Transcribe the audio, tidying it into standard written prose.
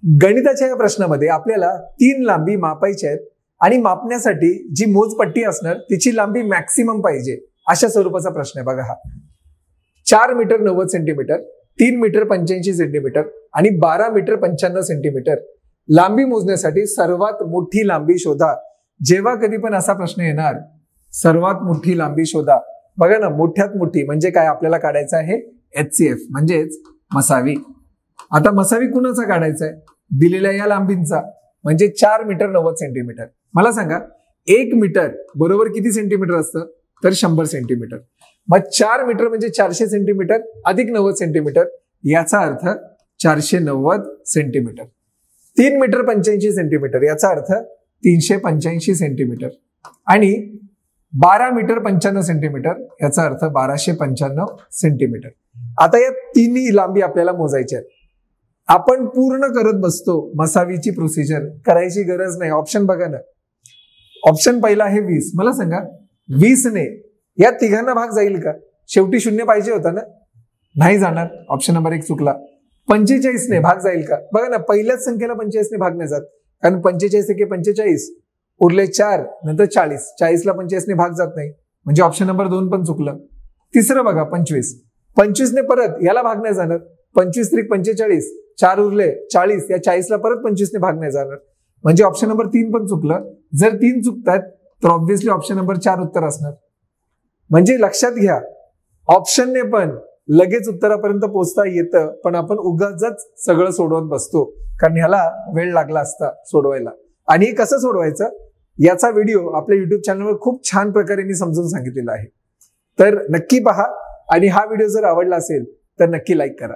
गणिताच्या या प्रश्नामध्ये आपल्याला 3 लांबी मापायच्या आहेत आणि मापण्यासाठी जी मोजपट्टी असणार तिची लांबी मॅक्सिमम पाहिजे अशा स्वरूपाचा प्रश्न आहे बघा हा. 4 मीटर 90 सेंटीमीटर, 3 मीटर 85 सेंटीमीटर आणि 12 मीटर 95 सेंटीमीटर लांबी मोजण्यासाठी सर्वात मोठी लांबी शोधा. जेव्हा कधी पण असा प्रश्न येणार सर्वात मोठी लांबी शोधा, बघा ना मोठ्यात मोठी म्हणजे काय आपल्याला काढायचं आहे HCF म्हणजेच मसावी. आता मसावी कुणाचा काढायचा आहे? दिलेल्या या लांबींचा म्हणजे 4 मीटर 90 सेंटीमीटर. मला सांगा 1 मीटर बरोबर किती सेंटीमीटर असतं? तर 100 सेंटीमीटर. मग 4 मीटर म्हणजे 400 सेंटीमीटर अधिक 90 सेंटीमीटर याचा अर्थ 490 सेंटीमीटर. 3 मीटर 85 सेंटीमीटर याचा अर्थ 385 सेंटीमीटर आणि 12 मीटर 95 सेंटीमीटर याचा अर्थ 1295 सेंटीमीटर. आता या तिन्ही लांबी आपल्याला मोजायच्या आहेत. आपण पूर्ण करत बसतो मसावीची प्रोसिजर, करायची गरज नाही. ऑप्शन बघा ना. ऑप्शन पहिला आहे 20. मला सांगा 20 ने या तिघांना भाग जाईल का? शेवटी 0 पाहिजे होता ना, नाही जाणार. ऑप्शन नंबर 1 चुकला. 45 ने भाग जाईल का? बघा ना पहिल्याच संख्येला 45 ने भाग नाही जात, कारण 45 एके 45 उरले 4 नंतर 40, 40 ला 45 ने भाग जात नाही म्हणजे ऑप्शन नंबर 2 पण चुकलं. तिसरं बघा 25 ने परत याला भाग नाही जाणार. 25 त्रिक 45, 4 उरले 40, या 40 ला परत 25 ने भाग नाही जाणार म्हणजे ऑप्शन नंबर 3 पण चुकलं. जर 3 चुकतात तर ऑब्व्हियसली ऑप्शन नंबर 4 उत्तर असणार. म्हणजे लक्षात घ्या ऑप्शनने पण लगेच उत्तरापर्यंत पोहोचता येतं, पण आपण उगाचच सगळं सोडवत बसतो कारण ह्याला वेळ लागला असता सोडवायला. आणि कसं सोडवायचं याचा व्हिडिओ आपल्या युट्यूब चॅनलवर खूप छान प्रकारे मी समजून सांगितलेला आहे. तर नक्की पहा आणि हा व्हिडिओ जर आवडला असेल तर नक्की लाईक करा.